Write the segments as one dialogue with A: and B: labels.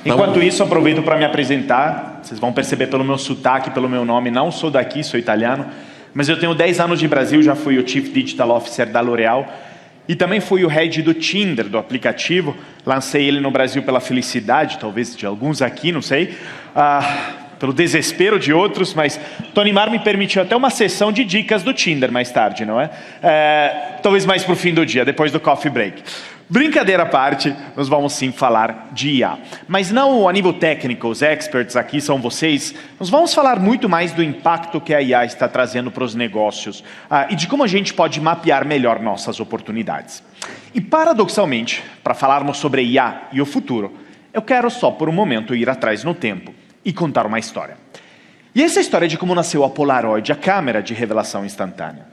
A: Enquanto isso, aproveito para me apresentar. Vocês vão perceber pelo meu sotaque, pelo meu nome, não sou daqui, sou italiano. Mas eu tenho 10 anos de Brasil, já fui o Chief Digital Officer da L'Oréal. E também fui o head do Tinder, do aplicativo. Lancei ele no Brasil pela felicidade, talvez de alguns aqui, não sei. Pelo desespero de outros, mas Tony Mar me permitiu até uma sessão de dicas do Tinder mais tarde, não é? Talvez mais para o fim do dia, depois do coffee break. Brincadeira à parte, nós vamos sim falar de IA. Mas não a nível técnico, os experts aqui são vocês. Nós vamos falar muito mais do impacto que a IA está trazendo para os negócios e de como a gente pode mapear melhor nossas oportunidades. E paradoxalmente, para falarmos sobre IA e o futuro, eu quero só por um momento ir atrás no tempo e contar uma história. E essa é a história de como nasceu a Polaroid, a câmera de revelação instantânea.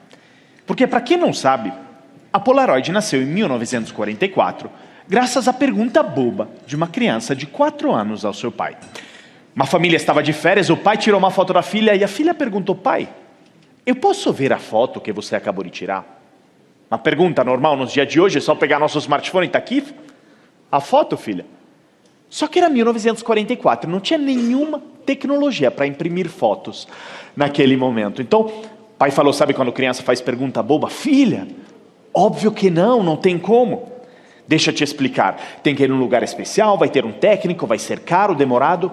A: Porque, para quem não sabe, a Polaroid nasceu em 1944, graças à pergunta boba de uma criança de 4 anos ao seu pai. Uma família estava de férias, o pai tirou uma foto da filha e a filha perguntou: pai, eu posso ver a foto que você acabou de tirar? Uma pergunta normal nos dias de hoje, é só pegar nosso smartphone e está aqui a foto, filha. Só que era 1944, não tinha nenhuma tecnologia para imprimir fotos naquele momento. Então, o pai falou, sabe quando a criança faz pergunta boba? Filha, óbvio que não tem como. Deixa eu te explicar. Tem que ir num lugar especial, vai ter um técnico, vai ser caro, demorado.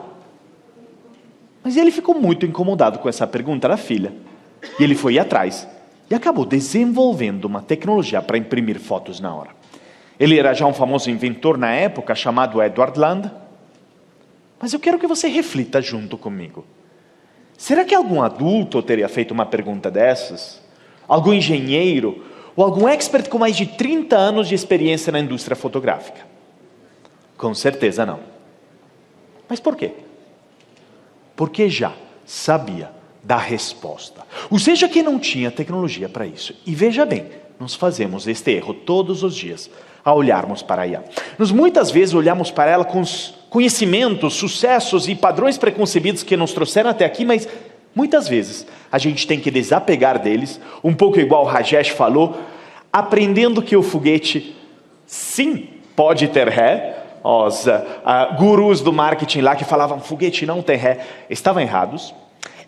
A: Mas ele ficou muito incomodado com essa pergunta da filha. E ele foi atrás e acabou desenvolvendo uma tecnologia para imprimir fotos na hora. Ele era já um famoso inventor na época, chamado Edward Land. Mas eu quero que você reflita junto comigo. Será que algum adulto teria feito uma pergunta dessas? Algum engenheiro? Ou algum expert com mais de 30 anos de experiência na indústria fotográfica? Com certeza não. Mas por quê? Porque já sabia da resposta. Ou seja, que não tinha tecnologia para isso. E veja bem, nós fazemos este erro todos os dias a olharmos para a IA. Nós muitas vezes olhamos para ela com os conhecimentos, sucessos e padrões preconcebidos que nos trouxeram até aqui, mas muitas vezes a gente tem que desapegar deles, um pouco igual o Rajesh falou, aprendendo que o foguete, sim, pode ter ré. Os gurus do marketing lá que falavam foguete não tem ré, estavam errados.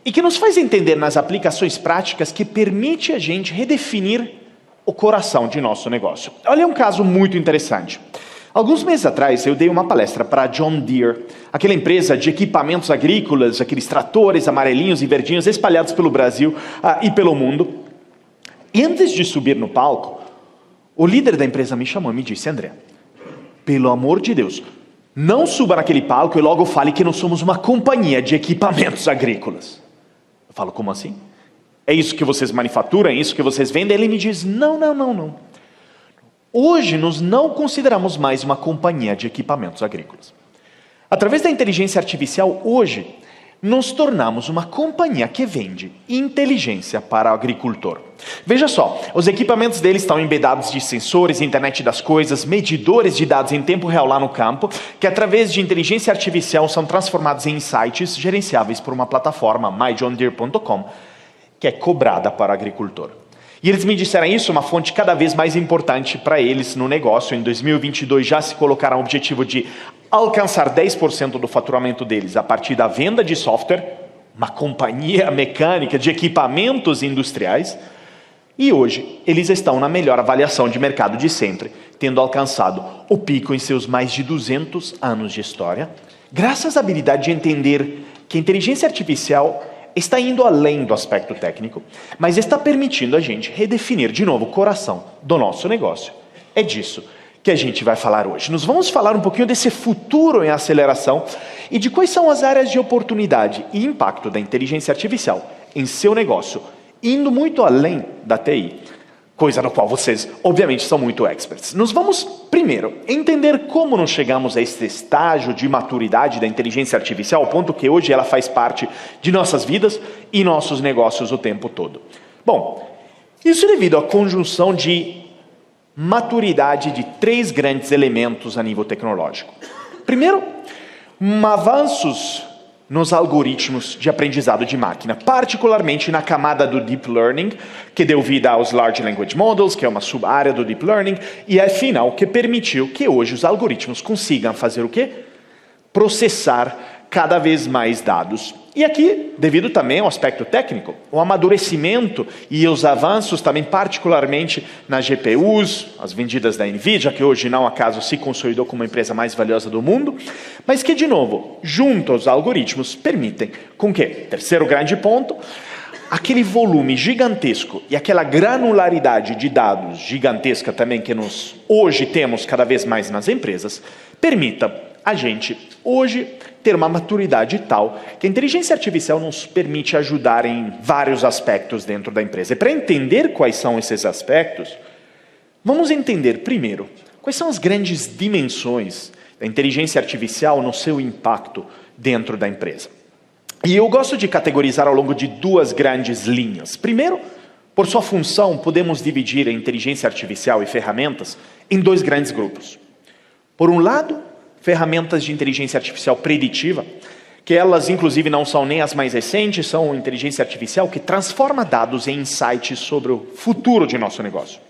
A: E que nos faz entender nas aplicações práticas que permite a gente redefinir o coração de nosso negócio. Olha um caso muito interessante. Alguns meses atrás eu dei uma palestra para a John Deere, aquela empresa de equipamentos agrícolas, aqueles tratores amarelinhos e verdinhos espalhados pelo Brasil e pelo mundo. E antes de subir no palco, o líder da empresa me chamou e me disse: André, pelo amor de Deus, não suba naquele palco e logo fale que nós somos uma companhia de equipamentos agrícolas. Eu falo, como assim? É isso que vocês manufaturam? É isso que vocês vendem? Ele me diz, não. Hoje nós não consideramos mais uma companhia de equipamentos agrícolas. Através da inteligência artificial, hoje, nos tornamos uma companhia que vende inteligência para o agricultor. Veja só, os equipamentos deles estão embedados de sensores, internet das coisas, medidores de dados em tempo real lá no campo, que através de inteligência artificial são transformados em insights gerenciáveis por uma plataforma, myjohndeere.com, que é cobrada para o agricultor. E eles me disseram isso, uma fonte cada vez mais importante para eles no negócio. Em 2022 já se colocaram o objetivo de alcançar 10% do faturamento deles a partir da venda de software, uma companhia mecânica de equipamentos industriais. E hoje eles estão na melhor avaliação de mercado de sempre, tendo alcançado o pico em seus mais de 200 anos de história, graças à habilidade de entender que a inteligência artificial está indo além do aspecto técnico, mas está permitindo a gente redefinir de novo o coração do nosso negócio. É disso que a gente vai falar hoje. Nós vamos falar um pouquinho desse futuro em aceleração e de quais são as áreas de oportunidade e impacto da inteligência artificial em seu negócio, indo muito além da TI, coisa no qual vocês, obviamente, são muito experts. Nós vamos, primeiro, entender como nós chegamos a esse estágio de maturidade da inteligência artificial, ao ponto que hoje ela faz parte de nossas vidas e nossos negócios o tempo todo. Bom, isso é devido à conjunção de maturidade de 3 grandes elementos a nível tecnológico. Primeiro, avanços nos algoritmos de aprendizado de máquina, particularmente na camada do Deep Learning, que deu vida aos Large Language Models, que é uma sub-área do Deep Learning, e afinal que permitiu que hoje os algoritmos consigam fazer o quê? processar cada vez mais dados. E aqui, devido também ao aspecto técnico, o amadurecimento e os avanços também particularmente nas GPUs, as vendidas da NVIDIA, que hoje não acaso se consolidou como a empresa mais valiosa do mundo, mas que, de novo, junto aos algoritmos, permitem com que, terceiro grande ponto, aquele volume gigantesco e aquela granularidade de dados gigantesca também que nós hoje temos cada vez mais nas empresas, permita a gente hoje ter uma maturidade tal que a inteligência artificial nos permite ajudar em vários aspectos dentro da empresa. E para entender quais são esses aspectos, vamos entender primeiro quais são as grandes dimensões da inteligência artificial no seu impacto dentro da empresa. E eu gosto de categorizar ao longo de duas grandes linhas. Primeiro, por sua função, podemos dividir a inteligência artificial e ferramentas em dois grandes grupos. Por um lado, ferramentas de inteligência artificial preditiva, que elas inclusive não são nem as mais recentes, são inteligência artificial que transforma dados em insights sobre o futuro de nosso negócio.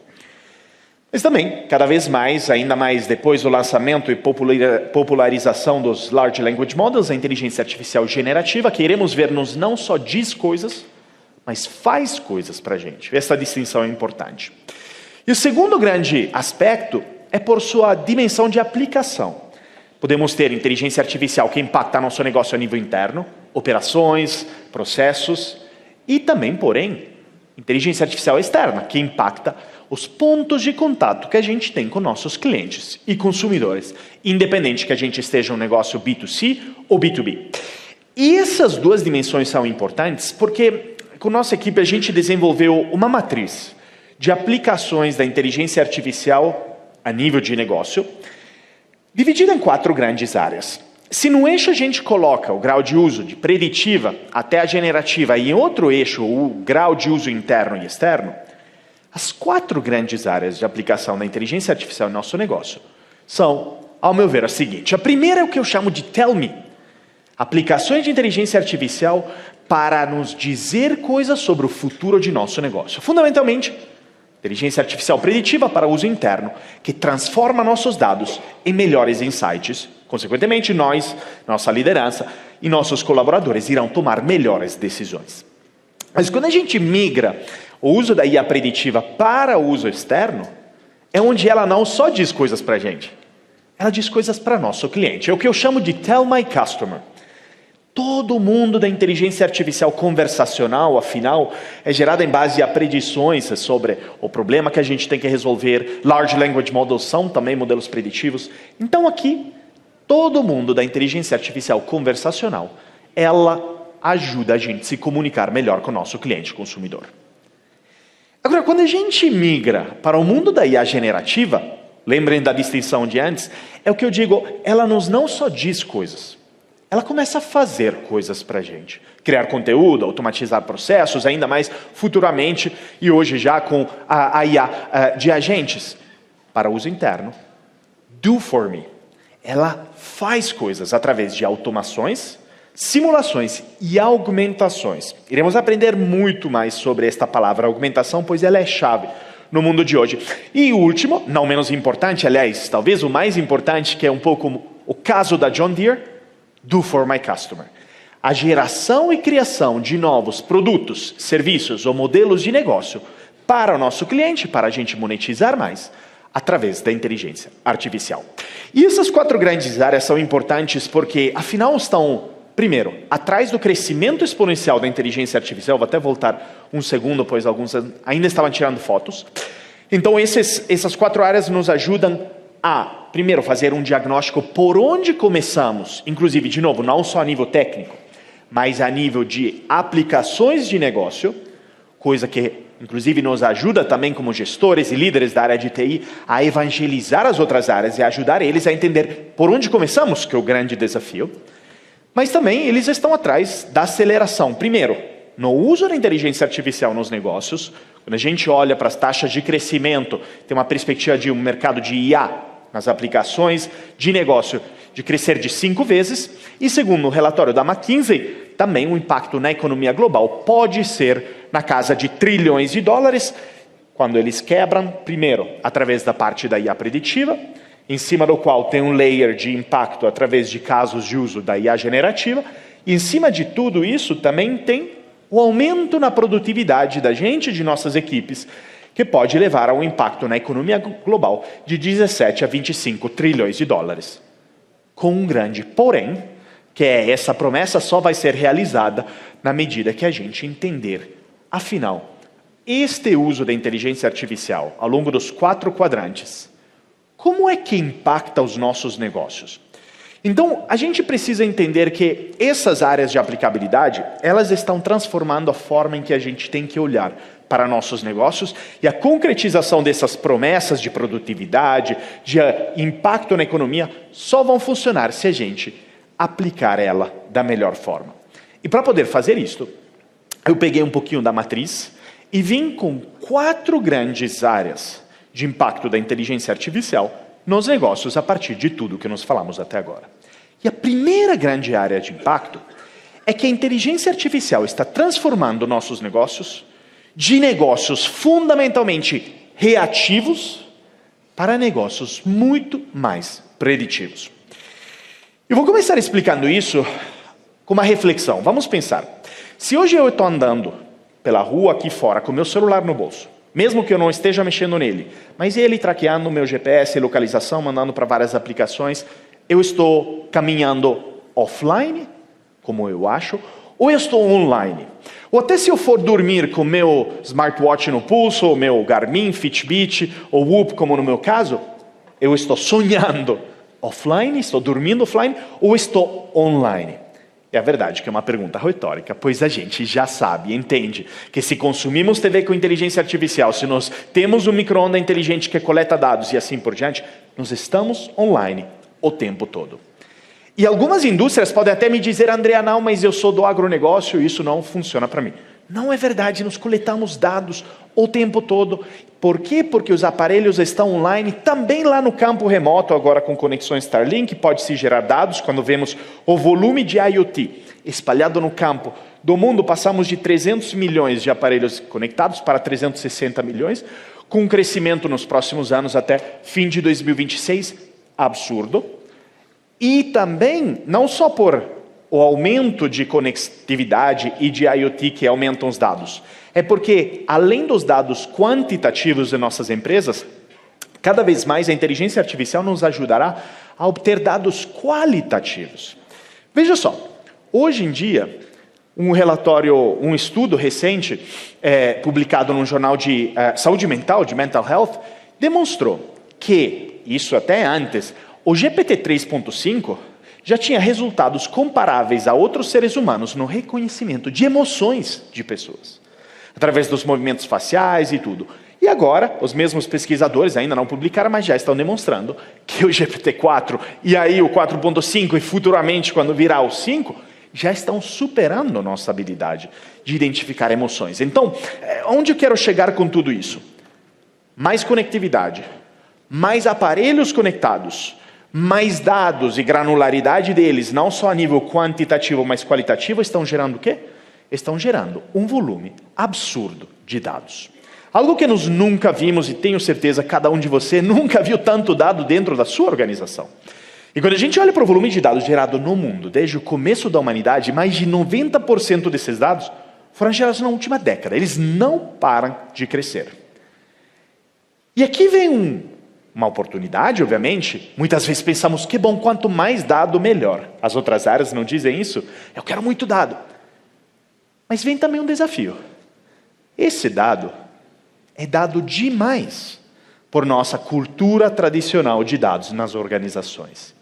A: Mas também, cada vez mais, ainda mais depois do lançamento e popularização dos Large Language Models, a inteligência artificial generativa, que iremos ver nos não só diz coisas, mas faz coisas para a gente. Essa distinção é importante. E o segundo grande aspecto é por sua dimensão de aplicação. Podemos ter inteligência artificial que impacta nosso negócio a nível interno, operações, processos, e também, porém, inteligência artificial externa, que impacta os pontos de contato que a gente tem com nossos clientes e consumidores, independente que a gente esteja um negócio B2C ou B2B. E essas duas dimensões são importantes porque, com nossa equipe, a gente desenvolveu uma matriz de aplicações da inteligência artificial a nível de negócio, dividida em 4 grandes áreas. Se no eixo a gente coloca o grau de uso de preditiva até a generativa e em outro eixo o grau de uso interno e externo, as 4 grandes áreas de aplicação da inteligência artificial em nosso negócio são, ao meu ver, a seguinte. A primeira é o que eu chamo de Tell Me. Aplicações de inteligência artificial para nos dizer coisas sobre o futuro de nosso negócio. Fundamentalmente, inteligência artificial preditiva para uso interno, que transforma nossos dados em melhores insights. Consequentemente, nós, nossa liderança e nossos colaboradores irão tomar melhores decisões. Mas quando a gente migra o uso da IA preditiva para o uso externo, é onde ela não só diz coisas para a gente, ela diz coisas para nosso cliente. É o que eu chamo de Tell My Customer. Todo o mundo da inteligência artificial conversacional, afinal, é gerado em base a predições sobre o problema que a gente tem que resolver. Large Language Models são também modelos preditivos. Então aqui, todo mundo da inteligência artificial conversacional, ela ajuda a gente a se comunicar melhor com o nosso cliente consumidor. Agora, quando a gente migra para o mundo da IA generativa, lembrem da distinção de antes, é o que eu digo, ela nos não só diz coisas, ela começa a fazer coisas para a gente. Criar conteúdo, automatizar processos, ainda mais futuramente, e hoje já com a IA de agentes. Para uso interno, do for me. Ela faz coisas através de automações, simulações e augmentações. Iremos aprender muito mais sobre esta palavra augmentação, pois ela é chave no mundo de hoje. E o último, não menos importante, aliás, talvez o mais importante, que é um pouco o caso da John Deere, do for my customer. A geração e criação de novos produtos, serviços ou modelos de negócio para o nosso cliente, para a gente monetizar mais, através da inteligência artificial. E essas 4 grandes áreas são importantes porque, afinal, estão, primeiro, atrás do crescimento exponencial da inteligência artificial. Vou até voltar um segundo, pois alguns ainda estavam tirando fotos. Então, essas 4 áreas nos ajudam a, primeiro, fazer um diagnóstico por onde começamos, inclusive, de novo, não só a nível técnico, mas a nível de aplicações de negócio, coisa que, inclusive, nos ajuda também como gestores e líderes da área de TI a evangelizar as outras áreas e ajudar eles a entender por onde começamos, que é o grande desafio. Mas também eles estão atrás da aceleração. Primeiro, no uso da inteligência artificial nos negócios, quando a gente olha para as taxas de crescimento, tem uma perspectiva de um mercado de IA nas aplicações de negócio de crescer de 5 vezes. E segundo o relatório da McKinsey, também o impacto na economia global pode ser na casa de trilhões de dólares, quando eles quebram, primeiro, através da parte da IA preditiva, em cima do qual tem um layer de impacto através de casos de uso da IA generativa, e em cima de tudo isso também tem o aumento na produtividade da gente, de nossas equipes, que pode levar a um impacto na economia global de 17 a 25 trilhões de dólares. Com um grande porém, que é essa promessa só vai ser realizada na medida que a gente entender, afinal, este uso da inteligência artificial ao longo dos 4 quadrantes, como é que impacta os nossos negócios? Então, a gente precisa entender que essas áreas de aplicabilidade, elas estão transformando a forma em que a gente tem que olhar para nossos negócios, e a concretização dessas promessas de produtividade, de impacto na economia, só vão funcionar se a gente aplicar ela da melhor forma. E para poder fazer isso, eu peguei um pouquinho da matriz e vim com 4 grandes áreas de impacto da inteligência artificial nos negócios a partir de tudo que nós falamos até agora. E a primeira grande área de impacto é que a inteligência artificial está transformando nossos negócios de negócios fundamentalmente reativos para negócios muito mais preditivos. Eu vou começar explicando isso com uma reflexão. Vamos pensar. Se hoje eu estou andando pela rua aqui fora com meu celular no bolso, mesmo que eu não esteja mexendo nele, mas ele traqueando o meu GPS, localização, mandando para várias aplicações, eu estou caminhando offline, como eu acho, ou eu estou online? Ou até se eu for dormir com meu smartwatch no pulso, ou meu Garmin, Fitbit, ou Whoop, como no meu caso, eu estou sonhando offline, estou dormindo offline, ou estou online? É a verdade que é uma pergunta retórica, pois a gente já sabe, entende, que se consumimos TV com inteligência artificial, se nós temos um micro-ondas inteligente que coleta dados e assim por diante, nós estamos online o tempo todo. E algumas indústrias podem até me dizer, André, não, mas eu sou do agronegócio e isso não funciona para mim. Não é verdade, nós coletamos dados o tempo todo. Por quê? Porque os aparelhos estão online, também lá no campo remoto, agora com conexões Starlink, pode-se gerar dados. Quando vemos o volume de IoT espalhado no campo do mundo, passamos de 300 milhões de aparelhos conectados para 360 milhões, com um crescimento nos próximos anos até fim de 2026, absurdo. E também, não só por o aumento de conectividade e de IoT que aumentam os dados, é porque, além dos dados quantitativos de nossas empresas, cada vez mais a inteligência artificial nos ajudará a obter dados qualitativos. Veja só, hoje em dia, um estudo recente, publicado num jornal de saúde mental, de Mental Health, demonstrou que, isso até antes, o GPT 3.5 já tinha resultados comparáveis a outros seres humanos no reconhecimento de emoções de pessoas, através dos movimentos faciais e tudo. E agora, os mesmos pesquisadores ainda não publicaram, mas já estão demonstrando que o GPT-4 e aí o 4.5 e futuramente quando virar o 5, já estão superando nossa habilidade de identificar emoções. Então, onde eu quero chegar com tudo isso? Mais conectividade, mais aparelhos conectados, mais dados e granularidade deles, não só a nível quantitativo, mas qualitativo, estão gerando o quê? Estão gerando um volume absurdo de dados. Algo que nós nunca vimos, e tenho certeza cada um de vocês nunca viu tanto dado dentro da sua organização. E quando a gente olha para o volume de dados gerado no mundo, desde o começo da humanidade, mais de 90% desses dados foram gerados na última década. Eles não param de crescer. E aqui vem uma oportunidade, obviamente. Muitas vezes pensamos, que bom, quanto mais dado, melhor. As outras áreas não dizem isso. Eu quero muito dado. Mas vem também um desafio. Esse dado é dado demais por nossa cultura tradicional de dados nas organizações.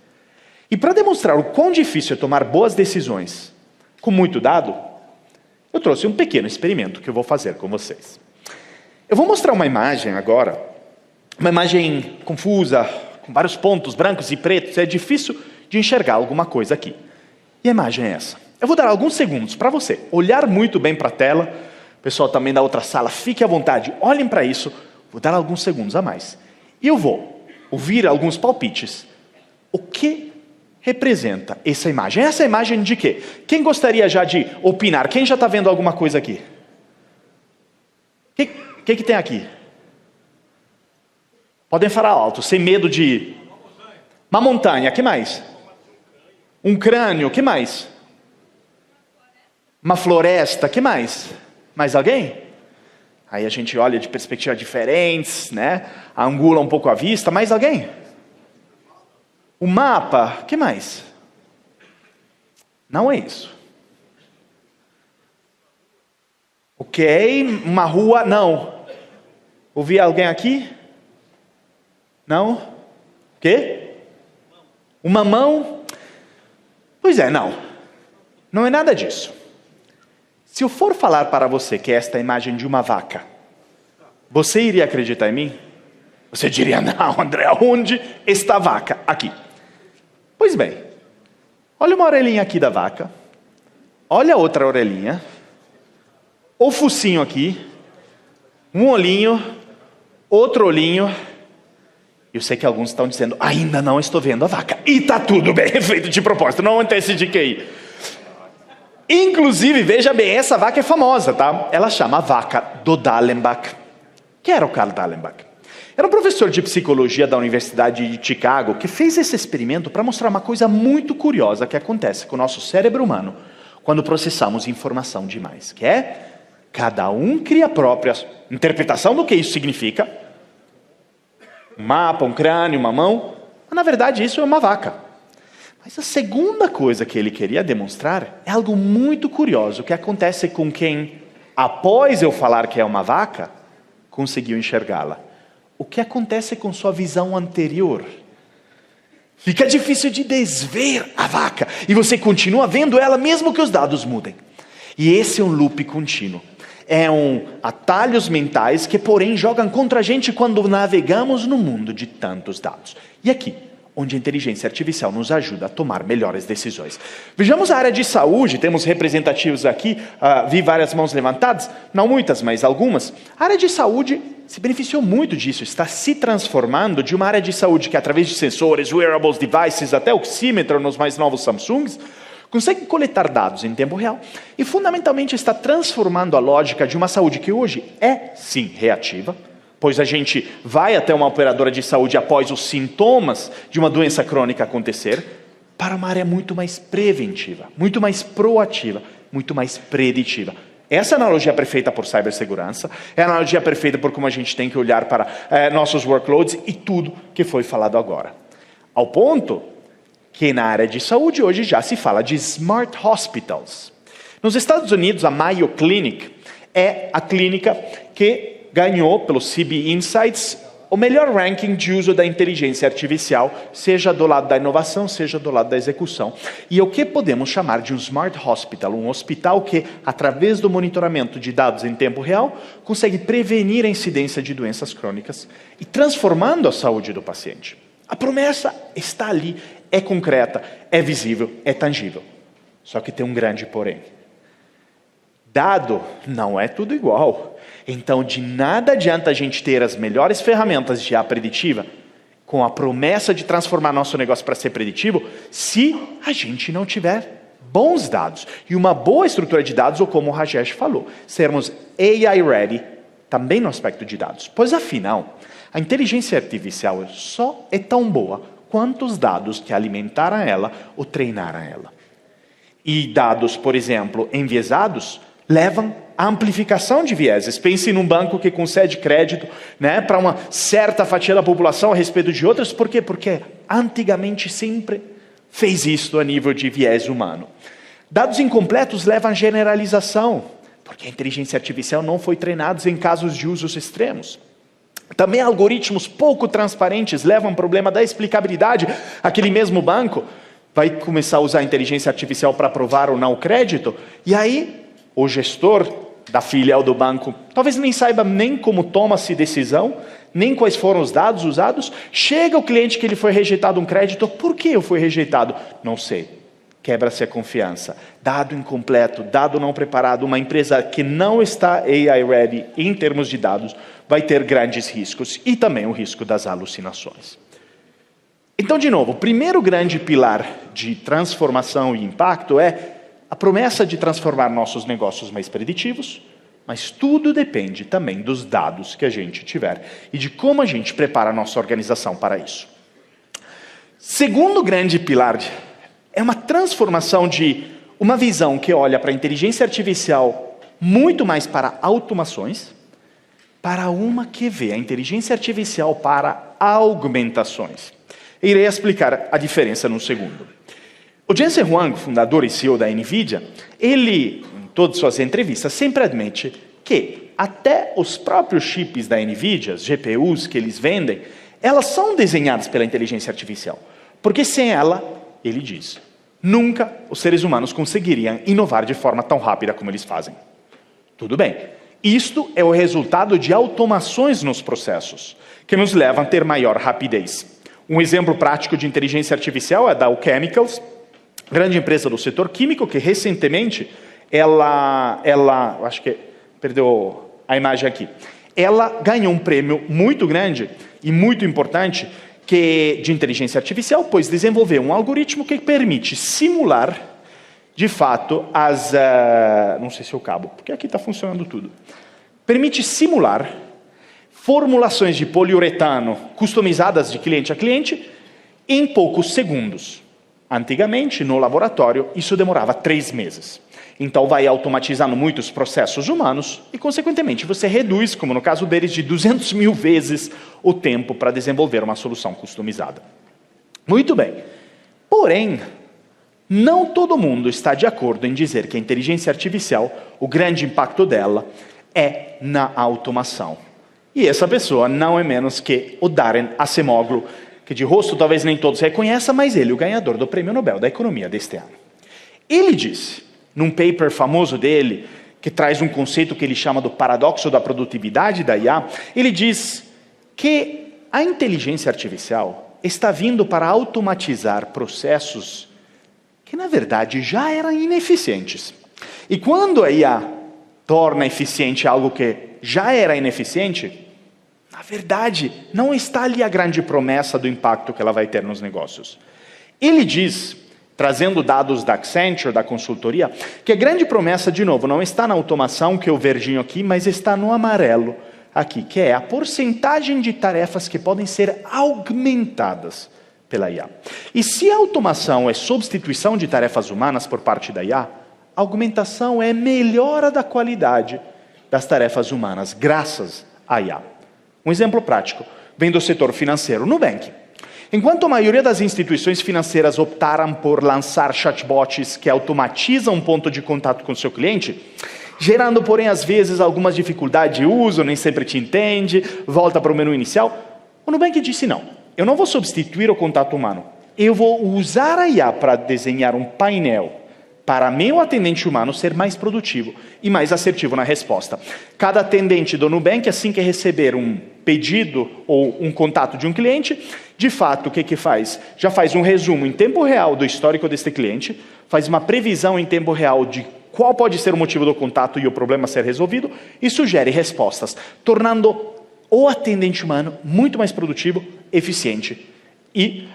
A: E para demonstrar o quão difícil é tomar boas decisões com muito dado, eu trouxe um pequeno experimento que eu vou fazer com vocês. Eu vou mostrar uma imagem agora, uma imagem confusa, com vários pontos brancos e pretos, é difícil de enxergar alguma coisa aqui. E a imagem é essa. Eu vou dar alguns segundos para você olhar muito bem para a tela. O pessoal também da outra sala, fique à vontade, olhem para isso. Vou dar alguns segundos a mais. E eu vou ouvir alguns palpites. O que representa essa imagem? Essa imagem de quê? Quem gostaria já de opinar? Quem já está vendo alguma coisa aqui? O que tem aqui? Podem falar alto, sem medo de... Uma montanha, que mais? Um crânio, que mais? Uma floresta, que mais? Mais alguém? Aí a gente olha de perspectivas diferentes, né? Angula um pouco a vista. Mais alguém? O mapa, que mais? Não é isso. Ok, uma rua, não. Ouvi alguém aqui? Não? O quê? Uma mão? Pois é, não. Não é nada disso. Se eu for falar para você que esta é a imagem de uma vaca, você iria acreditar em mim? Você diria, não, André, onde está a vaca? Aqui. Pois bem, olha uma orelhinha aqui da vaca, olha outra orelhinha, o focinho aqui, um olhinho, outro olhinho. Eu sei que alguns estão dizendo, ainda não estou vendo a vaca. E está tudo bem, é feito de propósito, não acontece de QI. Inclusive, veja bem, essa vaca é famosa, tá? Ela chama a vaca do Dallenbach. Quem era o Karl Dallenbach? Era um professor de psicologia da Universidade de Chicago que fez esse experimento para mostrar uma coisa muito curiosa que acontece com o nosso cérebro humano quando processamos informação demais, que é cada um cria a própria interpretação do que isso significa. Um mapa, um crânio, uma mão. Mas, na verdade, isso é uma vaca. Mas a segunda coisa que ele queria demonstrar é algo muito curioso que acontece com quem, após eu falar que é uma vaca, conseguiu enxergá-la. O que acontece com sua visão anterior? Fica difícil de desver a vaca e você continua vendo ela mesmo que os dados mudem. E esse é um loop contínuo. É atalhos mentais que, porém, jogam contra a gente quando navegamos no mundo de tantos dados. E aqui, onde a inteligência artificial nos ajuda a tomar melhores decisões. Vejamos a área de saúde, temos representativos aqui, vi várias mãos levantadas, não muitas, mas algumas. A área de saúde se beneficiou muito disso, está se transformando de uma área de saúde que, através de sensores, wearables, devices, até oxímetro nos mais novos Samsungs, consegue coletar dados em tempo real e, fundamentalmente, está transformando a lógica de uma saúde que hoje é, sim, reativa, pois a gente vai até uma operadora de saúde após os sintomas de uma doença crônica acontecer, para uma área muito mais preventiva, muito mais proativa, muito mais preditiva. Essa é a analogia perfeita por cibersegurança, é a analogia perfeita por como a gente tem que olhar para nossos workloads e tudo que foi falado agora. Ao ponto que na área de saúde hoje já se fala de Smart Hospitals. Nos Estados Unidos, a Mayo Clinic é a clínica que ganhou pelo CB Insights o melhor ranking de uso da inteligência artificial, seja do lado da inovação, seja do lado da execução. E o que podemos chamar de um Smart Hospital, um hospital que, através do monitoramento de dados em tempo real, consegue prevenir a incidência de doenças crônicas e transformando a saúde do paciente. A promessa está ali, é concreta, é visível, é tangível. Só que tem um grande porém. Dado não é tudo igual. Então, de nada adianta a gente ter as melhores ferramentas de IA preditiva, com a promessa de transformar nosso negócio para ser preditivo, se a gente não tiver bons dados. E uma boa estrutura de dados, ou como o Rajesh falou, sermos AI ready, também no aspecto de dados. Pois afinal, a inteligência artificial só é tão boa quanto os dados que alimentaram ela ou treinaram ela. E dados, por exemplo, enviesados, levam à amplificação de vieses. Pense num banco que concede crédito, né, para uma certa fatia da população a respeito de outras. Por quê? Porque antigamente sempre fez isso a nível de viés humano. Dados incompletos levam à generalização, porque a inteligência artificial não foi treinada em casos de usos extremos. Também algoritmos pouco transparentes levam ao problema da explicabilidade. Aquele mesmo banco vai começar a usar a inteligência artificial para aprovar ou não o crédito, e aí o gestor da filial do banco talvez nem saiba nem como toma-se decisão, nem quais foram os dados usados. Chega o cliente que ele foi rejeitado um crédito. Por que eu fui rejeitado? Não sei. Quebra-se a confiança. Dado incompleto, dado não preparado, uma empresa que não está AI ready em termos de dados vai ter grandes riscos e também o risco das alucinações. Então, de novo, o primeiro grande pilar de transformação e impacto é a promessa de transformar nossos negócios mais preditivos, mas tudo depende também dos dados que a gente tiver e de como a gente prepara a nossa organização para isso. Segundo grande pilar é uma transformação de uma visão que olha para a inteligência artificial muito mais para automações, para uma que vê a inteligência artificial para augmentações. Irei explicar a diferença num segundo. O Jensen Huang, fundador e CEO da NVIDIA, ele, em todas suas entrevistas, sempre admite que até os próprios chips da NVIDIA, as GPUs que eles vendem, elas são desenhadas pela inteligência artificial. Porque sem ela, ele diz, nunca os seres humanos conseguiriam inovar de forma tão rápida como eles fazem. Tudo bem. Isto é o resultado de automações nos processos, que nos levam a ter maior rapidez. Um exemplo prático de inteligência artificial é a Dow Chemicals, grande empresa do setor químico, que recentemente, acho que perdeu a imagem aqui, ela ganhou um prêmio muito grande e muito importante de inteligência artificial, pois desenvolveu um algoritmo que permite simular, de fato, não sei se é o cabo, porque aqui está funcionando tudo. Permite simular formulações de poliuretano customizadas de cliente a cliente em poucos segundos. Antigamente, no laboratório, isso demorava 3 meses. Então, vai automatizando muitos processos humanos e, consequentemente, você reduz, como no caso deles, de 200 mil vezes o tempo para desenvolver uma solução customizada. Muito bem. Porém, não todo mundo está de acordo em dizer que a inteligência artificial, o grande impacto dela, é na automação. E essa pessoa não é menos que o Darren Acemoglu, que de rosto talvez nem todos reconheçam, mas ele é o ganhador do Prêmio Nobel da Economia deste ano. Ele disse, num paper famoso dele, que traz um conceito que ele chama do paradoxo da produtividade da IA, ele diz que a inteligência artificial está vindo para automatizar processos que, na verdade, já eram ineficientes. E quando a IA torna eficiente algo que já era ineficiente, na verdade, não está ali a grande promessa do impacto que ela vai ter nos negócios. Ele diz, trazendo dados da Accenture, da consultoria, que a grande promessa, de novo, não está na automação, que é o verdinho aqui, mas está no amarelo aqui, que é a porcentagem de tarefas que podem ser aumentadas pela IA. E se a automação é substituição de tarefas humanas por parte da IA, a augmentação é melhora da qualidade das tarefas humanas, graças à IA. Um exemplo prático vem do setor financeiro, Nubank. Enquanto a maioria das instituições financeiras optaram por lançar chatbots que automatizam um ponto de contato com o seu cliente, gerando, porém, às vezes, algumas dificuldades de uso, nem sempre te entende, volta para o menu inicial, o Nubank disse não, eu não vou substituir o contato humano, eu vou usar a IA para desenhar um painel para meu atendente humano ser mais produtivo e mais assertivo na resposta. Cada atendente do Nubank, assim que receber um pedido ou um contato de um cliente, de fato, o que faz? Já faz um resumo em tempo real do histórico deste cliente, faz uma previsão em tempo real de qual pode ser o motivo do contato e o problema ser resolvido, e sugere respostas, tornando o atendente humano muito mais produtivo, eficiente e,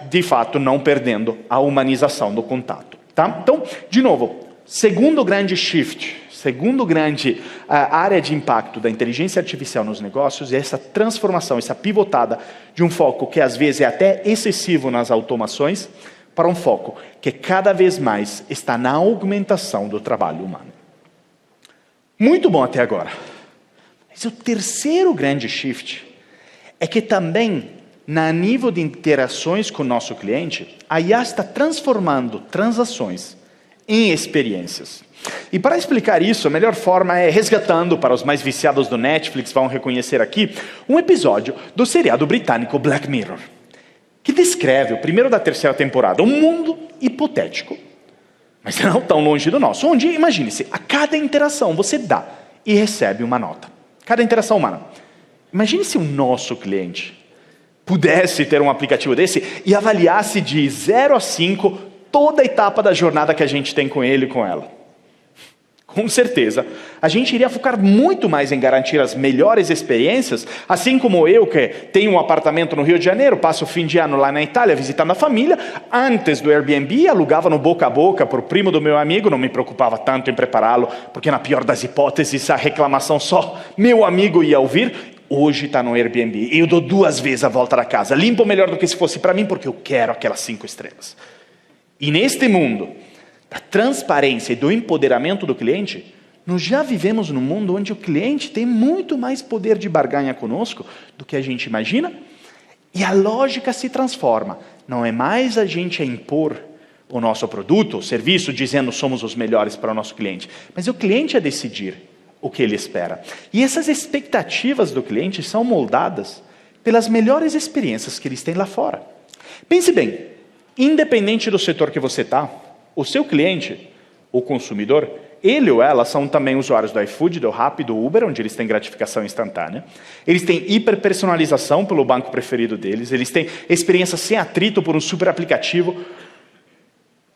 A: de fato, não perdendo a humanização do contato. Tá? Então, de novo, segundo grande shift, segundo grande área de impacto da inteligência artificial nos negócios é essa transformação, essa pivotada de um foco que às vezes é até excessivo nas automações, para um foco que cada vez mais está na augmentação do trabalho humano. Muito bom até agora. Mas o terceiro grande shift é que também, na nível de interações com o nosso cliente, a IA está transformando transações em experiências. E para explicar isso, a melhor forma é resgatando, para os mais viciados do Netflix vão reconhecer aqui, um episódio do seriado britânico Black Mirror, que descreve, o primeiro da 3ª temporada, um mundo hipotético, mas não tão longe do nosso, onde, imagine-se, a cada interação você dá e recebe uma nota. Cada interação humana. Imagine se o nosso cliente pudesse ter um aplicativo desse e avaliasse de 0 a 5 toda a etapa da jornada que a gente tem com ele e com ela. Com certeza, a gente iria focar muito mais em garantir as melhores experiências, assim como eu, que tenho um apartamento no Rio de Janeiro, passo o fim de ano lá na Itália visitando a família, antes do Airbnb, alugava no boca a boca para o primo do meu amigo, não me preocupava tanto em prepará-lo, porque na pior das hipóteses, a reclamação só meu amigo ia ouvir. hoje está no Airbnb, eu dou 2 vezes a volta da casa, limpo melhor do que se fosse para mim, porque eu quero aquelas 5 estrelas. E neste mundo da transparência e do empoderamento do cliente, nós já vivemos num mundo onde o cliente tem muito mais poder de barganha conosco do que a gente imagina, e a lógica se transforma. Não é mais a gente a impor o nosso produto, o serviço, dizendo somos os melhores para o nosso cliente, mas o cliente a decidir o que ele espera. E essas expectativas do cliente são moldadas pelas melhores experiências que eles têm lá fora. Pense bem, independente do setor que você está, o seu cliente, o consumidor, ele ou ela são também usuários do iFood, do Rappi, do Uber, onde eles têm gratificação instantânea. Eles têm hiperpersonalização pelo banco preferido deles. Eles têm experiência sem atrito por um super aplicativo.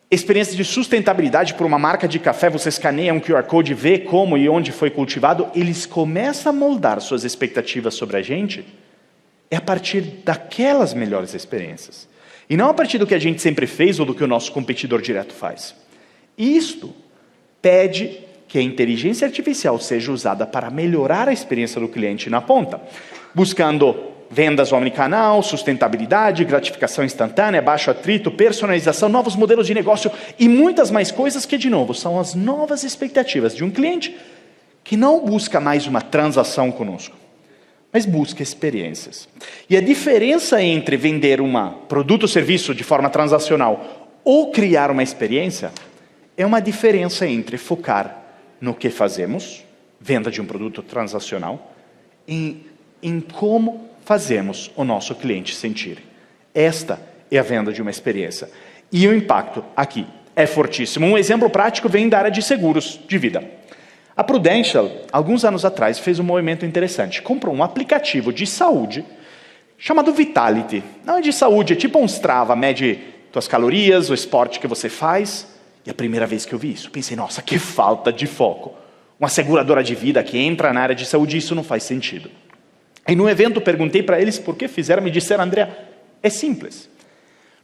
A: Experiência de sustentabilidade por uma marca de café. Você escaneia um QR Code, vê como e onde foi cultivado. Eles começam a moldar suas expectativas sobre a gente a partir daquelas melhores experiências. E não a partir do que a gente sempre fez ou do que o nosso competidor direto faz. Isto pede que a inteligência artificial seja usada para melhorar a experiência do cliente na ponta, buscando vendas omnicanal, sustentabilidade, gratificação instantânea, baixo atrito, personalização, novos modelos de negócio e muitas mais coisas que, de novo, são as novas expectativas de um cliente que não busca mais uma transação conosco, mas busca experiências. E a diferença entre vender um produto ou serviço de forma transacional ou criar uma experiência é uma diferença entre focar no que fazemos, venda de um produto transacional, em como fazemos o nosso cliente sentir. Esta é a venda de uma experiência. E o impacto aqui é fortíssimo. Um exemplo prático vem da área de seguros de vida. A Prudential, alguns anos atrás, fez um movimento interessante. Comprou um aplicativo de saúde chamado Vitality. Não é de saúde, é tipo um Strava, mede tuas calorias, o esporte que você faz. E a primeira vez que eu vi isso, pensei, nossa, que falta de foco. Uma seguradora de vida que entra na área de saúde, isso não faz sentido. E no evento perguntei para eles por que fizeram, me disseram, André, é simples.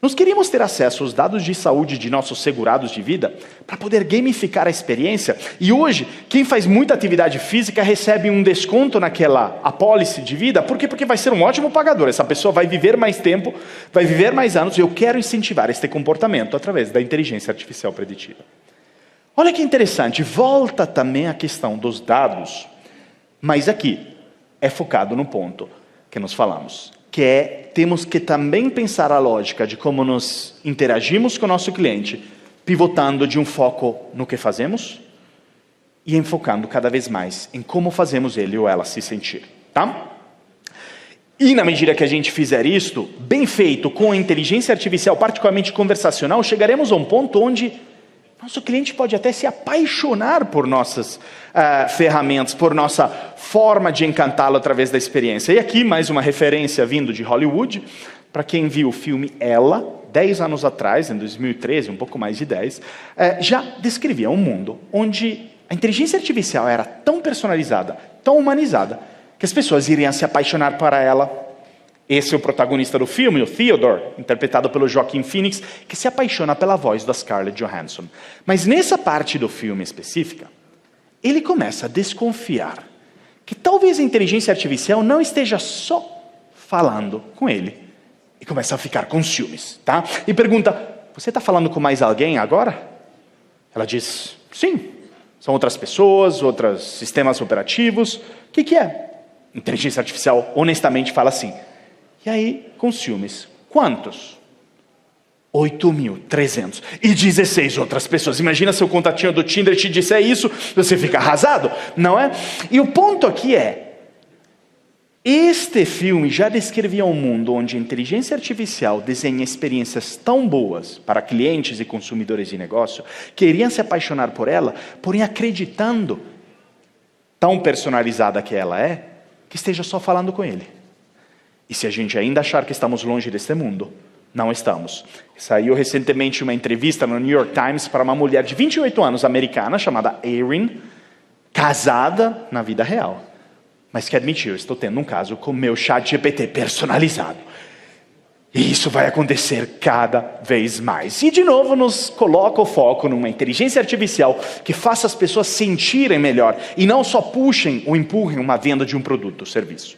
A: Nós queríamos ter acesso aos dados de saúde de nossos segurados de vida para poder gamificar a experiência. E hoje, quem faz muita atividade física recebe um desconto naquela apólice de vida. Por quê? Porque vai ser um ótimo pagador. Essa pessoa vai viver mais tempo, vai viver mais anos. E eu quero incentivar este comportamento através da inteligência artificial preditiva. Olha que interessante. Volta também a questão dos dados. Mas aqui é focado no ponto que nós falamos. Que é, temos que também pensar a lógica de como nós interagimos com o nosso cliente, pivotando de um foco no que fazemos e enfocando cada vez mais em como fazemos ele ou ela se sentir, tá? E na medida que a gente fizer isto, bem feito, com a inteligência artificial, particularmente conversacional, chegaremos a um ponto onde nosso cliente pode até se apaixonar por nossas ferramentas, por nossa forma de encantá-lo através da experiência. E aqui mais uma referência vindo de Hollywood, para quem viu o filme Ela, 10 anos atrás, em 2013, um pouco mais de 10, já descrevia um mundo onde a inteligência artificial era tão personalizada, tão humanizada, que as pessoas iriam se apaixonar por ela. Esse é o protagonista do filme, o Theodore, interpretado pelo Joaquin Phoenix, que se apaixona pela voz da Scarlett Johansson. Mas nessa parte do filme específica, ele começa a desconfiar que talvez a inteligência artificial não esteja só falando com ele. E começa a ficar com ciúmes, tá? E pergunta, você está falando com mais alguém agora? Ela diz, sim. São outras pessoas, outros sistemas operativos. O que é? Inteligência artificial, honestamente, fala assim. E aí, com ciúmes, quantos? 8.300. E 16 outras pessoas. Imagina se o contatinho do Tinder te disser isso, você fica arrasado, não é? E o ponto aqui é, este filme já descrevia um mundo onde a inteligência artificial desenha experiências tão boas para clientes e consumidores de negócio, que iriam se apaixonar por ela, porém acreditando, tão personalizada que ela é, que esteja só falando com ele. E se a gente ainda achar que estamos longe deste mundo, não estamos. Saiu recentemente uma entrevista no New York Times para uma mulher de 28 anos, americana, chamada Erin, casada na vida real, mas que admitiu, estou tendo um caso com meu ChatGPT personalizado. E isso vai acontecer cada vez mais. E de novo nos coloca o foco numa inteligência artificial que faça as pessoas sentirem melhor e não só puxem ou empurrem uma venda de um produto ou serviço.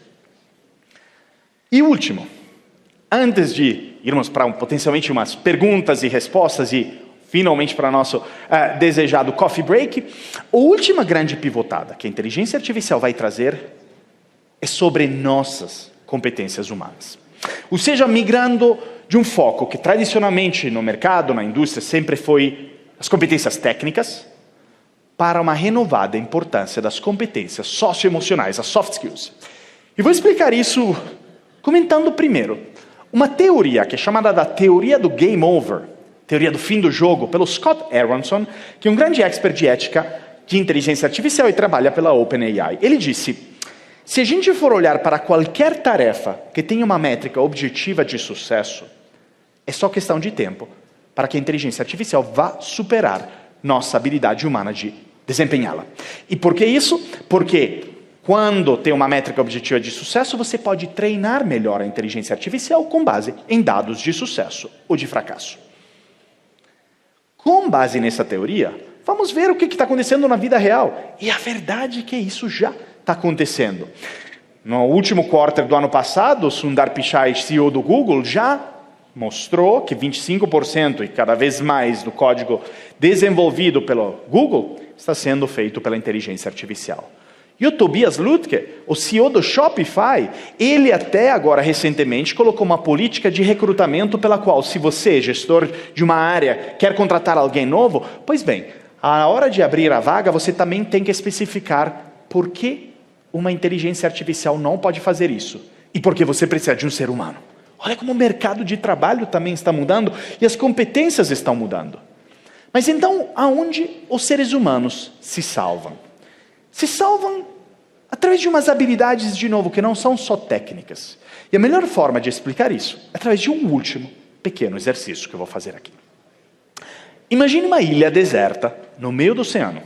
A: E último, antes de irmos para potencialmente umas perguntas e respostas e finalmente para nosso desejado coffee break, a última grande pivotada que a inteligência artificial vai trazer é sobre nossas competências humanas. Ou seja, migrando de um foco que tradicionalmente no mercado, na indústria, sempre foi as competências técnicas, para uma renovada importância das competências socioemocionais, as soft skills. E vou explicar isso comentando primeiro uma teoria que é chamada da teoria do game over, teoria do fim do jogo, pelo Scott Aronson, que é um grande expert de ética de inteligência artificial e trabalha pela OpenAI. Ele disse: se a gente for olhar para qualquer tarefa que tenha uma métrica objetiva de sucesso, é só questão de tempo para que a inteligência artificial vá superar nossa habilidade humana de desempenhá-la. E por que isso? Porque quando tem uma métrica objetiva de sucesso, você pode treinar melhor a inteligência artificial com base em dados de sucesso ou de fracasso. Com base nessa teoria, vamos ver o que está acontecendo na vida real. E a verdade é que isso já está acontecendo. No último quarter do ano passado, Sundar Pichai, CEO do Google, já mostrou que 25% e cada vez mais do código desenvolvido pelo Google está sendo feito pela inteligência artificial. E o Tobias Lutke, o CEO do Shopify, ele até agora recentemente colocou uma política de recrutamento pela qual, se você, gestor de uma área, quer contratar alguém novo, pois bem, à hora de abrir a vaga, você também tem que especificar por que uma inteligência artificial não pode fazer isso e por que você precisa de um ser humano. Olha como o mercado de trabalho também está mudando e as competências estão mudando. Mas então, aonde os seres humanos se salvam? Se salvam através de umas habilidades, de novo, que não são só técnicas. E a melhor forma de explicar isso é através de um último pequeno exercício que eu vou fazer aqui. Imagine uma ilha deserta no meio do oceano.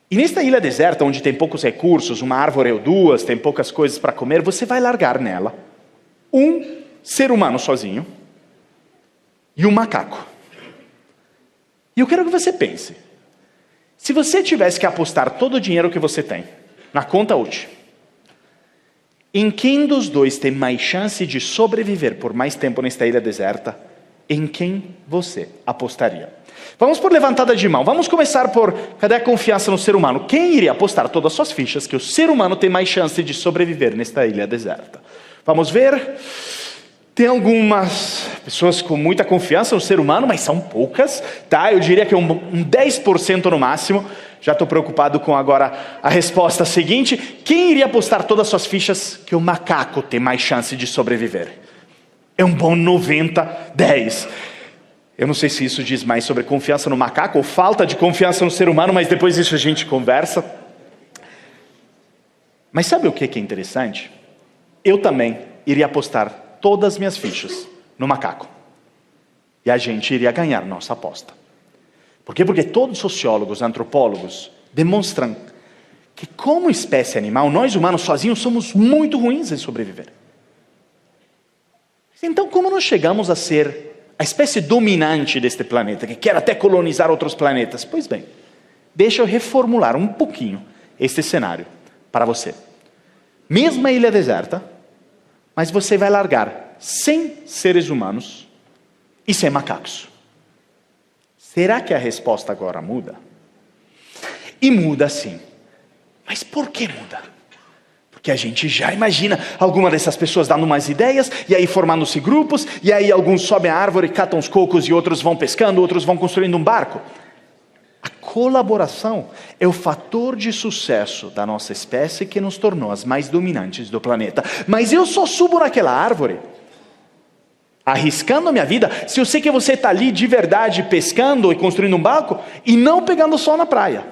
A: E nesta ilha deserta, onde tem poucos recursos, uma árvore ou duas, tem poucas coisas para comer, você vai largar nela um ser humano sozinho e um macaco. E eu quero que você pense. Se você tivesse que apostar todo o dinheiro que você tem na conta hoje, em quem dos dois tem mais chance de sobreviver por mais tempo nesta ilha deserta, em quem você apostaria? Vamos por levantada de mão. Vamos começar por, cadê a confiança no ser humano? Quem iria apostar todas as suas fichas que o ser humano tem mais chance de sobreviver nesta ilha deserta? Vamos ver. Tem algumas pessoas com muita confiança no ser humano, mas são poucas, tá? Eu diria que um 10% no máximo. Já estou preocupado com agora a resposta seguinte. Quem iria apostar todas as suas fichas que o macaco tem mais chance de sobreviver? É um bom 90-10. Eu não sei se isso diz mais sobre confiança no macaco ou falta de confiança no ser humano, mas depois disso a gente conversa. Mas sabe o que é interessante? Eu também iria apostar todas as minhas fichas no macaco. E a gente iria ganhar nossa aposta. Por quê? Porque todos os sociólogos, antropólogos, demonstram que como espécie animal, nós humanos sozinhos somos muito ruins em sobreviver. Então, como nós chegamos a ser a espécie dominante deste planeta, que quer até colonizar outros planetas? Pois bem, deixa eu reformular um pouquinho este cenário para você. Mesma ilha deserta, mas você vai largar 100 seres humanos e 100 macacos. Será que a resposta agora muda? E muda sim. Mas por que muda? Porque a gente já imagina alguma dessas pessoas dando umas ideias, e aí formando-se grupos, e aí alguns sobem a árvore, catam os cocos, e outros vão pescando, outros vão construindo um barco. A colaboração é o fator de sucesso da nossa espécie que nos tornou as mais dominantes do planeta. Mas eu só subo naquela árvore, arriscando a minha vida, se eu sei que você está ali de verdade pescando e construindo um barco, e não pegando sol na praia.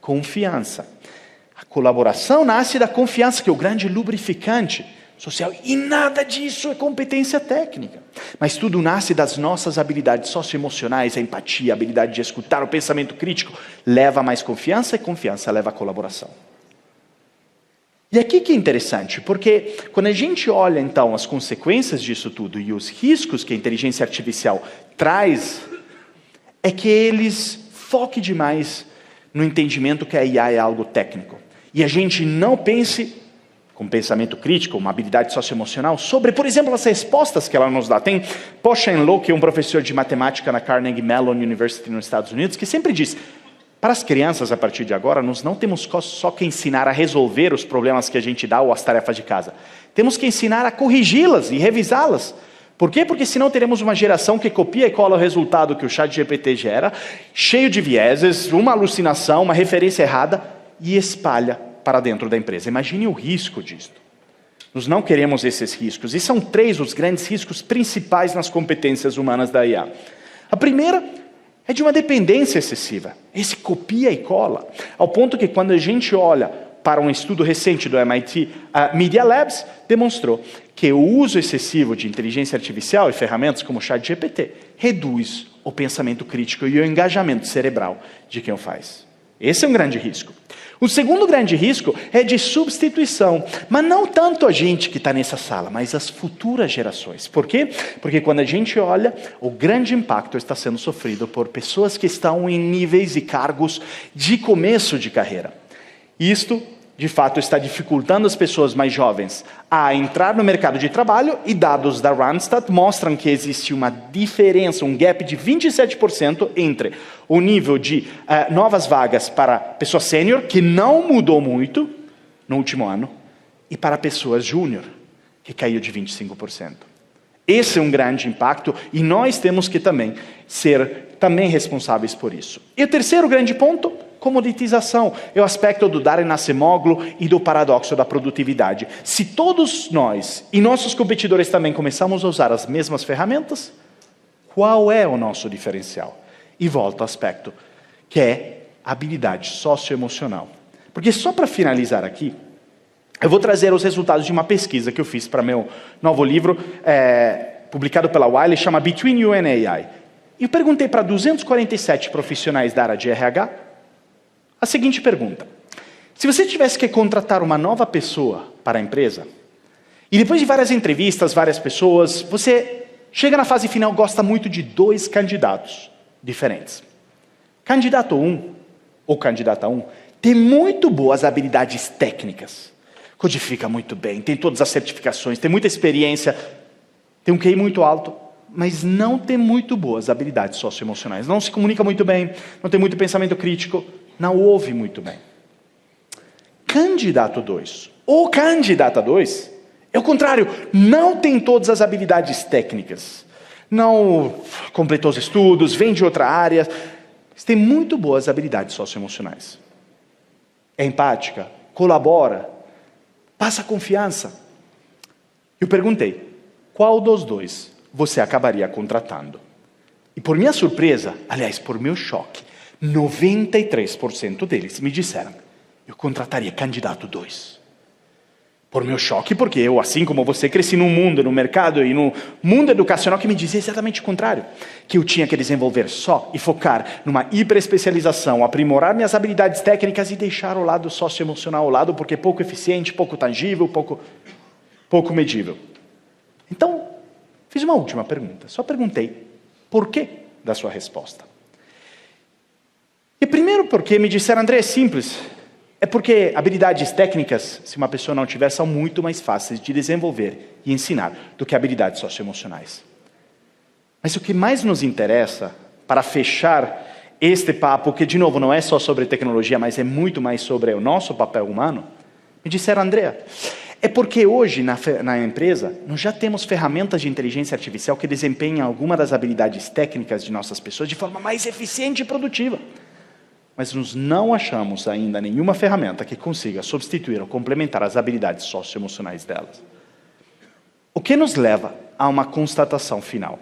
A: Confiança. A colaboração nasce da confiança, que é o grande lubrificante social. E nada disso é competência técnica. Mas tudo nasce das nossas habilidades socioemocionais, a empatia, a habilidade de escutar, o pensamento crítico. Leva a mais confiança, e confiança leva a colaboração. E aqui que é interessante, porque quando a gente olha então as consequências disso tudo e os riscos que a inteligência artificial traz, é que eles foquem demais no entendimento que a IA é algo técnico. E a gente não pense com pensamento crítico, uma habilidade socioemocional, sobre, por exemplo, as respostas que ela nos dá. Tem Po Shen-lo, que é um professor de matemática na Carnegie Mellon University nos Estados Unidos, que sempre diz, para as crianças, a partir de agora, nós não temos só que ensinar a resolver os problemas que a gente dá ou as tarefas de casa. Temos que ensinar a corrigi-las e revisá-las. Por quê? Porque senão teremos uma geração que copia e cola o resultado que o ChatGPT gera, cheio de vieses, uma alucinação, uma referência errada, e espalha para dentro da empresa. Imagine o risco disso. Nós não queremos esses riscos. E são 3 os grandes riscos principais nas competências humanas da IA. A primeira é de uma dependência excessiva. Esse copia e cola. Ao ponto que quando a gente olha para um estudo recente do MIT Media Labs, demonstrou que o uso excessivo de inteligência artificial e ferramentas como o ChatGPT reduz o pensamento crítico e o engajamento cerebral de quem o faz. Esse é um grande risco. O segundo grande risco é de substituição, mas não tanto a gente que está nessa sala, mas as futuras gerações. Por quê? Porque quando a gente olha, o grande impacto está sendo sofrido por pessoas que estão em níveis e cargos de começo de carreira. Isto, de fato, está dificultando as pessoas mais jovens a entrar no mercado de trabalho, e dados da Randstad mostram que existe uma diferença, um gap de 27% entre o nível de novas vagas para pessoa sênior, que não mudou muito no último ano, e para pessoas júnior, que caiu de 25%. Esse é um grande impacto, e nós temos que também ser responsáveis por isso. E o terceiro grande ponto, comoditização, é o aspecto do Daron Acemoglu e do paradoxo da produtividade. Se todos nós e nossos competidores também começamos a usar as mesmas ferramentas, qual é o nosso diferencial? E volta ao aspecto, que é a habilidade socioemocional. Porque só para finalizar aqui, eu vou trazer os resultados de uma pesquisa que eu fiz para meu novo livro, publicado pela Wiley, chama Between You and AI. E eu perguntei para 247 profissionais da área de RH a seguinte pergunta: se você tivesse que contratar uma nova pessoa para a empresa, e depois de várias entrevistas, várias pessoas, você chega na fase final, gosta muito de 2 candidatos diferentes. Candidato 1, ou candidata 1, tem muito boas habilidades técnicas, codifica muito bem, tem todas as certificações, tem muita experiência, tem um QI muito alto, mas não tem muito boas habilidades socioemocionais. Não se comunica muito bem, não tem muito pensamento crítico, não ouve muito bem. Candidato 2, ou candidata 2, é o contrário, não tem todas as habilidades técnicas, não completou os estudos, vem de outra área, mas tem muito boas habilidades socioemocionais. É empática, colabora, passa confiança. Eu perguntei, qual dos 2 você acabaria contratando? E por minha surpresa, aliás, por meu choque, 93% deles me disseram, eu contrataria candidato 2. Por meu choque, porque eu, assim como você, cresci num mundo, no mercado e no mundo educacional que me dizia exatamente o contrário. Que eu tinha que desenvolver só e focar numa hiperespecialização, aprimorar minhas habilidades técnicas e deixar o lado socioemocional ao lado, porque é pouco eficiente, pouco tangível, pouco medível. Então, fiz uma última pergunta. Só perguntei, por quê da sua resposta? E primeiro porque me disseram, André, é simples. É porque habilidades técnicas, se uma pessoa não tiver, são muito mais fáceis de desenvolver e ensinar do que habilidades socioemocionais. Mas o que mais nos interessa, para fechar este papo, que de novo não é só sobre tecnologia, mas é muito mais sobre o nosso papel humano, me disseram, André, é porque hoje na empresa nós já temos ferramentas de inteligência artificial que desempenham algumas das habilidades técnicas de nossas pessoas de forma mais eficiente e produtiva. Mas nós não achamos ainda nenhuma ferramenta que consiga substituir ou complementar as habilidades socioemocionais delas. O que nos leva a uma constatação final.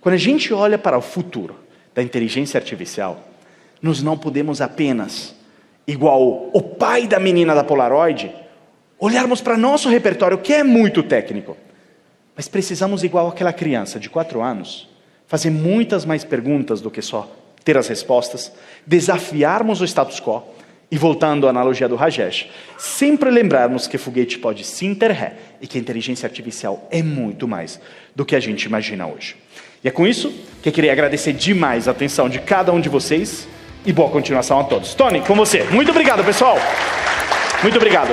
A: Quando a gente olha para o futuro da inteligência artificial, nós não podemos apenas, igual o pai da menina da Polaroid, olharmos para nosso repertório, que é muito técnico. Mas precisamos, igual aquela criança de 4 anos, fazer muitas mais perguntas do que só ter as respostas, desafiarmos o status quo e, voltando à analogia do Rajesh, sempre lembrarmos que foguete pode sim ter ré e que a inteligência artificial é muito mais do que a gente imagina hoje. E é com isso que eu queria agradecer demais a atenção de cada um de vocês e boa continuação a todos. Tony, com você. Muito obrigado, pessoal. Muito obrigado.